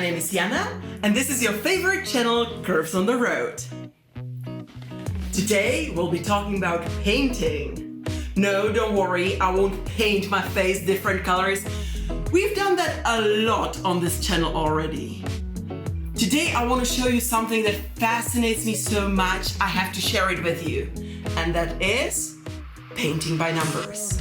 name is Jana, and this is your favorite channel, Curves on the Road. Today, we'll be talking about painting. No, don't worry, I won't paint my face different colors. We've done that a lot on this channel already. Today, I want to show you something that fascinates me so much, I have to share it with you. And that is painting by numbers.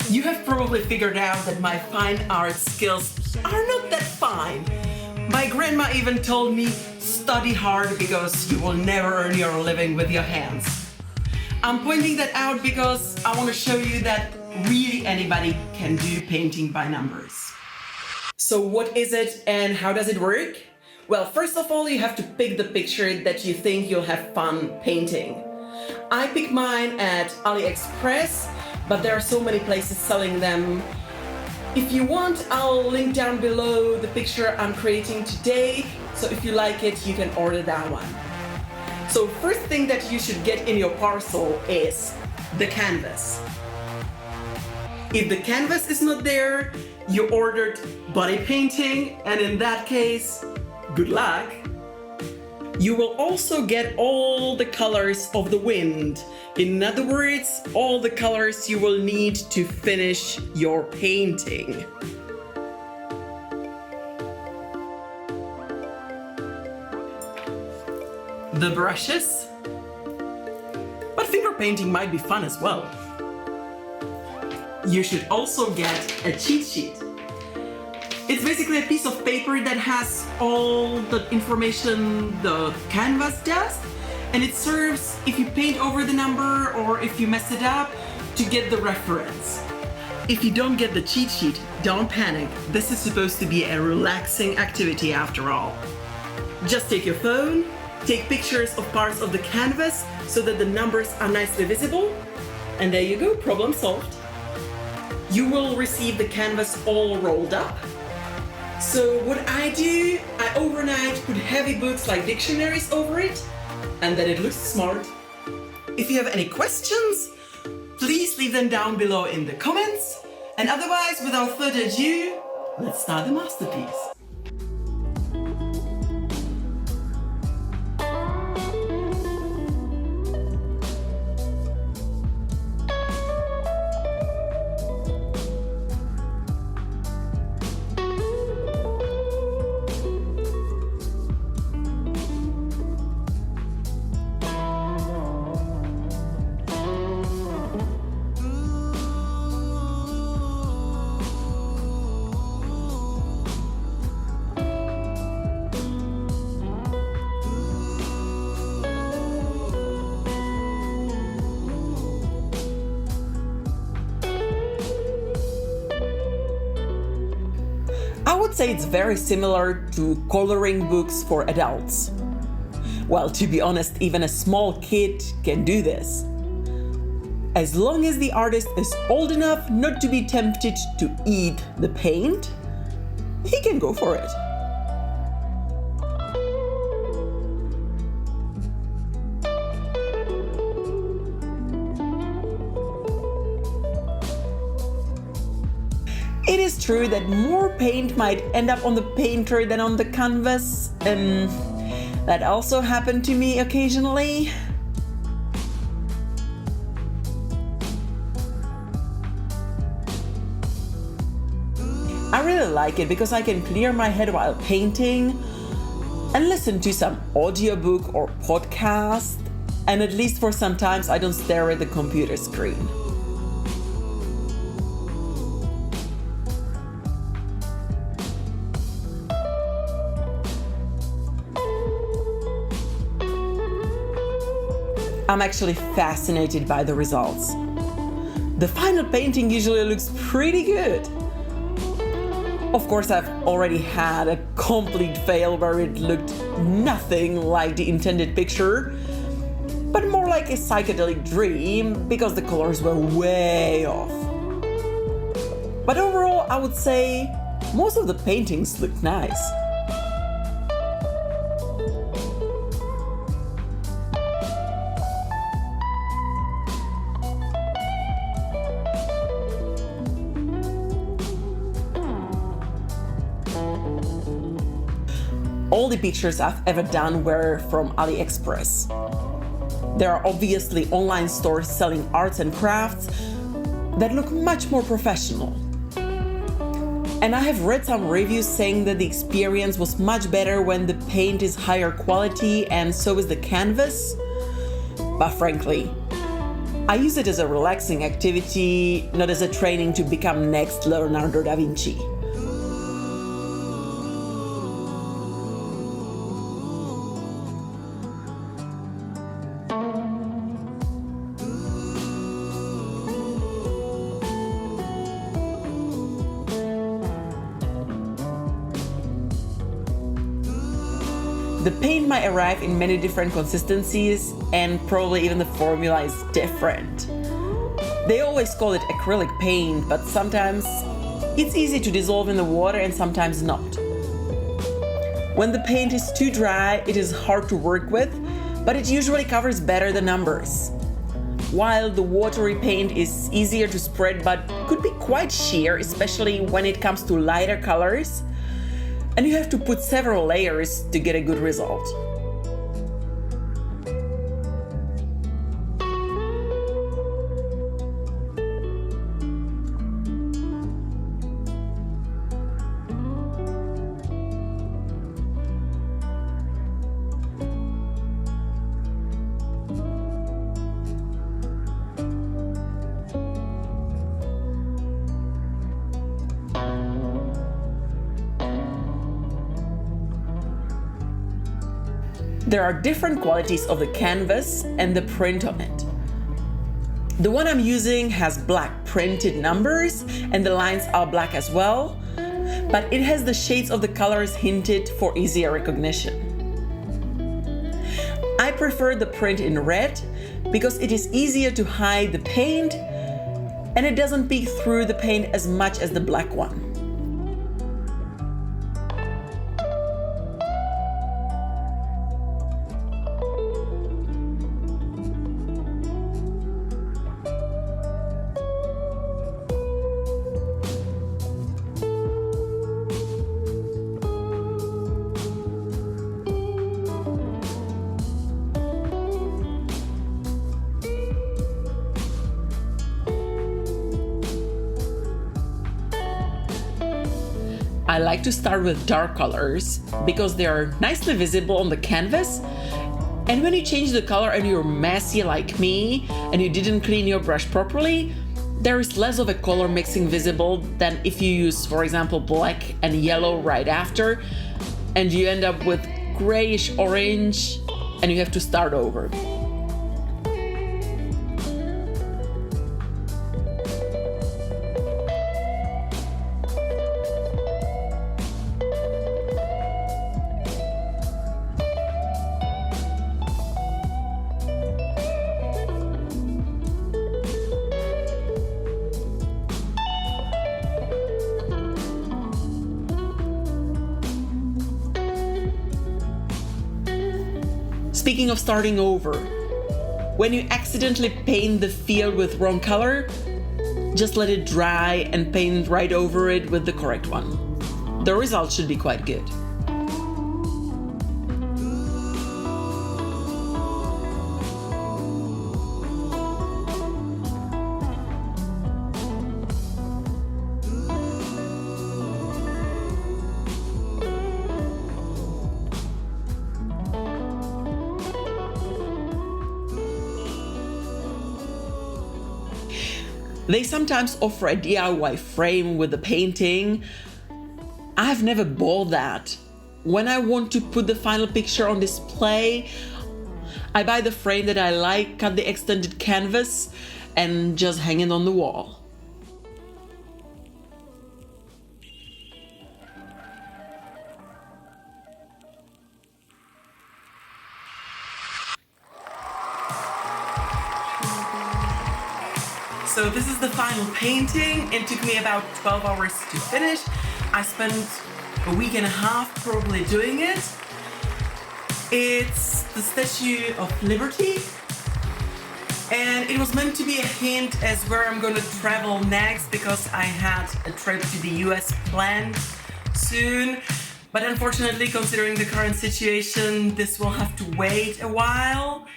You have probably figured out that my fine art skills are not that fine. My grandma even told me, study hard because you will never earn your living with your hands. I'm pointing that out because I want to show you that really anybody can do painting by numbers. So what is it and how does it work? Well, first of all, you have to pick the picture that you think you'll have fun painting. I picked mine at AliExpress, but there are so many places selling them. If you want, I'll link down below the picture I'm creating today, so if you like it, you can order that one. So first thing that you should get in your parcel is the canvas. If the canvas is not there, you ordered body painting, and in that case, good luck. You will also get all the colors of the wind. In other words, all the colors you will need to finish your painting. The brushes. But finger painting might be fun as well. You should also get a cheat sheet. It's basically a piece of paper that has all the information the canvas does, and it serves if you paint over the number or if you mess it up to get the reference. If you don't get the cheat sheet, don't panic. This is supposed to be a relaxing activity after all. Just take your phone, take pictures of parts of the canvas so that the numbers are nicely visible, and there you go, problem solved. You will receive the canvas all rolled up. So what I do, I overnight put heavy books like dictionaries over it, and then it looks smart. If you have any questions, please leave them down below in the comments. And otherwise, without further ado, let's start the masterpiece. I would say it's very similar to coloring books for adults. Well, to be honest, even a small kid can do this. As long as the artist is old enough not to be tempted to eat the paint, he can go for it. It is true that more paint might end up on the painter than on the canvas. That also happened to me occasionally. I really like it because I can clear my head while painting and listen to some audiobook or podcast, and at least for some times I don't stare at the computer screen. I'm actually fascinated by the results. The final painting usually looks pretty good. Of course, I've already had a complete fail where it looked nothing like the intended picture, but more like a psychedelic dream because the colors were way off. But overall, I would say most of the paintings look nice. All the pictures I've ever done were from AliExpress. There are obviously online stores selling arts and crafts that look much more professional. And I have read some reviews saying that the experience was much better when the paint is higher quality and so is the canvas. But frankly, I use it as a relaxing activity, not as a training to become next Leonardo da Vinci. The paint might arrive in many different consistencies, and probably even the formula is different. They always call it acrylic paint, but sometimes it's easy to dissolve in the water and sometimes not. When the paint is too dry, it is hard to work with, but it usually covers better the numbers. While the watery paint is easier to spread but could be quite sheer, especially when it comes to lighter colors, and you have to put several layers to get a good result. There are different qualities of the canvas and the print on it. The one I'm using has black printed numbers and the lines are black as well, but it has the shades of the colors hinted for easier recognition. I prefer the print in red because it is easier to hide the paint and it doesn't peek through the paint as much as the black one. I like to start with dark colors because they are nicely visible on the canvas, and when you change the color and you're messy like me and you didn't clean your brush properly, there is less of a color mixing visible than if you use, for example, black and yellow right after and you end up with grayish orange and you have to start over. Speaking of starting over, when you accidentally paint the field with wrong color, just let it dry and paint right over it with the correct one. The result should be quite good. They sometimes offer a DIY frame with the painting. I've never bought that. When I want to put the final picture on display, I buy the frame that I like, cut the extended canvas, and just hang it on the wall. So this is the final painting. It took me about 12 hours to finish. I spent a week and a half probably doing it. It's the Statue of Liberty. And it was meant to be a hint as where I'm going to travel next because I had a trip to the US planned soon. But unfortunately, considering the current situation, this will have to wait a while.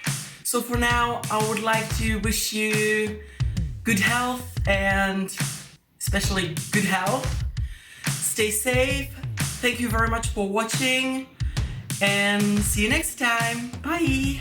So for now, I would like to wish you good health and especially good health. Stay safe. Thank you very much for watching and see you next time. Bye.